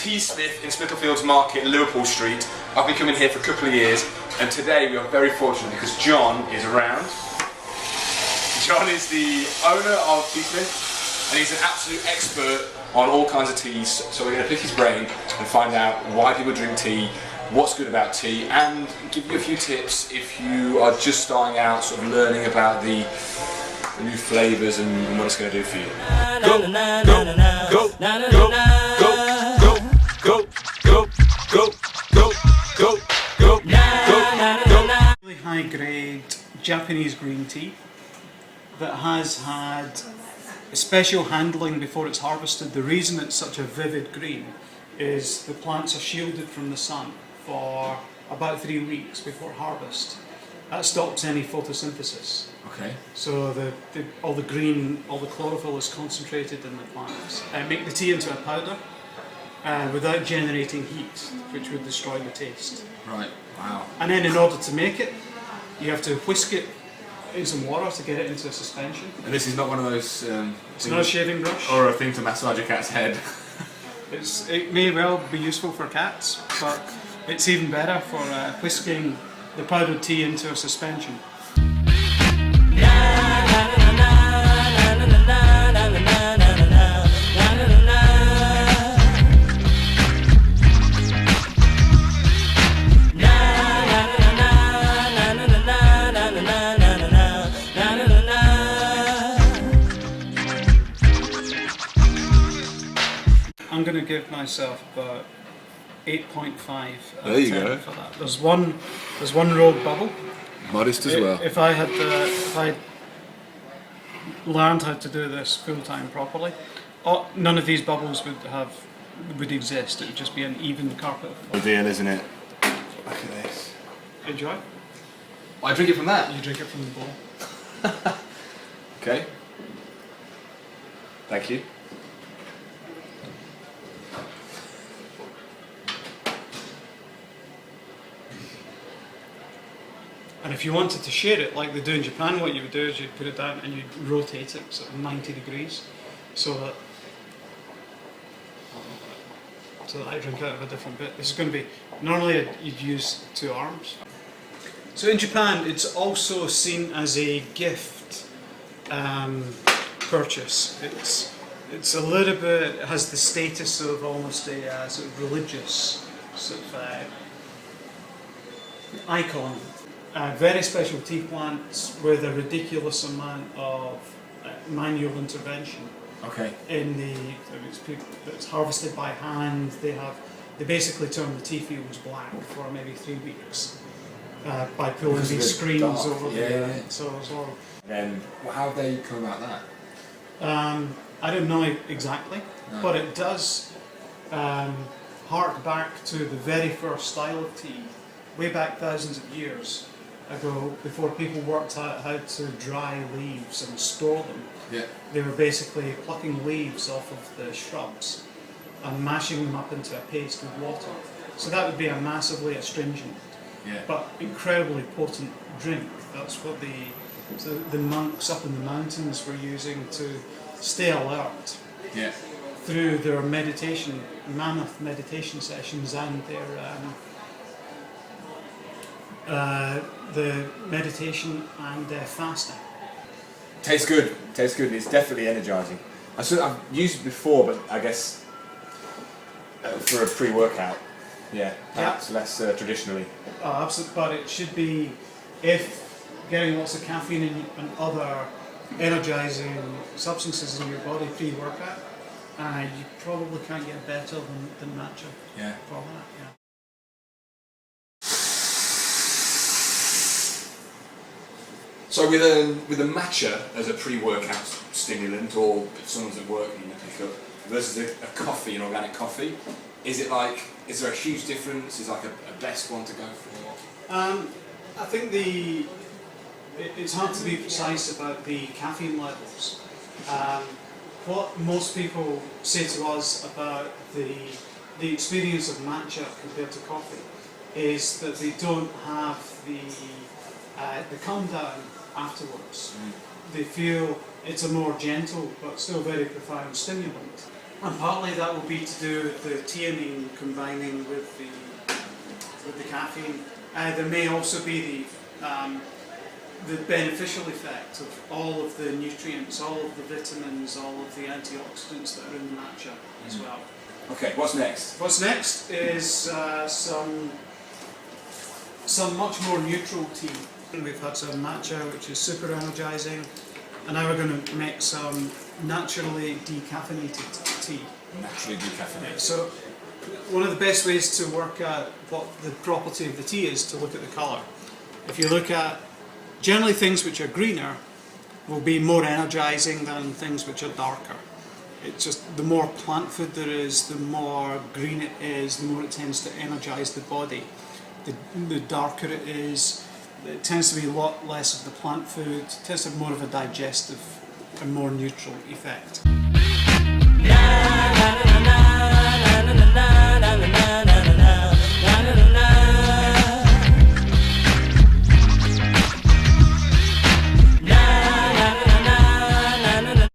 Tea Smith in Spitalfields Market, Liverpool Street. I've been coming here for a couple of years, and today we are very fortunate because John is around. John is the owner of Tea Smith, and he's an absolute expert on all kinds of teas. So we're going to pick his brain and find out why people drink tea, what's good about tea, and give you a few tips if you are just starting out, sort of learning about the new flavours and what it's going to do for you. Go, go, go, go, go, go, go, go, go, go, go, go. Really high grade Japanese green tea that has had special handling before it's harvested. The reason it's such a vivid green is the plants are shielded from the sun for about 3 weeks before harvest. That stops any photosynthesis. Okay. So all the green, all the chlorophyll is concentrated in the plants. Make the tea into a powder without generating heat, which would destroy the taste. Right. Wow. And then in order to make it, you have to whisk it in some water to get it into a suspension. And this is not one of those It's not a shaving brush. or a thing to massage a cat's head. It may well be useful for cats, but it's even better for whisking the powdered tea into a suspension. I'm going to give myself about 8.5 out of 10 for that. There's one rogue bubble. Modest as well. If I learned how to do this full time properly, none of these bubbles would exist. It would just be an even carpet. Ideal, isn't it? Look at this. Enjoy. I drink it from that. You drink it from the bowl. Okay. Thank you. And if you wanted to share it like they do in Japan, what you would do is you'd put it down and you'd rotate it sort of 90 degrees so that I drink out of a different bit. This is going to be, normally you'd use 2 arms. So in Japan it's also seen as a gift purchase. It's a little bit, it has the status of almost a sort of religious sort of icon. Very special tea plants with a ridiculous amount of manual intervention. Okay. It's harvested by hand. They basically turn the tea fields black for maybe 3 weeks by pulling these screens over the so. Then how have they come about that? I don't know exactly, but it does hark back to the very first style of tea, way back thousands of years ago, before people worked out how to dry leaves and store them. Yeah. They were basically plucking leaves off of the shrubs and mashing them up into a paste with water. So that would be a massively astringent, but incredibly potent drink. That's what the monks up in the mountains were using to stay alert through their mammoth meditation sessions and their the meditation and fasting. Tastes good. Tastes good. It's definitely energising. I've used it before, but I guess for a pre-workout. Perhaps less traditionally. Absolutely, but it should be, if getting lots of caffeine and other energising substances in your body pre-workout, you probably can't get better than matcha for that. So with a matcha as a pre-workout stimulant, or if someone's at work and you pick up, versus a coffee, an organic coffee, is there a huge difference? Is like a best one to go for? I think it's hard to be precise about the caffeine levels. What most people say to us about the experience of matcha compared to coffee is that they don't have the calm down afterwards. They feel it's a more gentle but still very profound stimulant. And partly that will be to do with the theanine combining with the caffeine. There may also be the beneficial effect of all of the nutrients, all of the vitamins, all of the antioxidants that are in the matcha as well. Okay, what's next? What's next is some much more neutral tea. We've had some matcha, which is super energizing, and now we're going to make some naturally decaffeinated tea. Naturally decaffeinated. So one of the best ways to work out what the property of the tea is to look at the colour. If you look at generally things which are greener will be more energizing than things which are darker. It's just the more plant food there is, the more green it is, the more it tends to energize the body. The darker it is, it tends to be a lot less of the plant food, it tends to have more of a digestive and more neutral effect.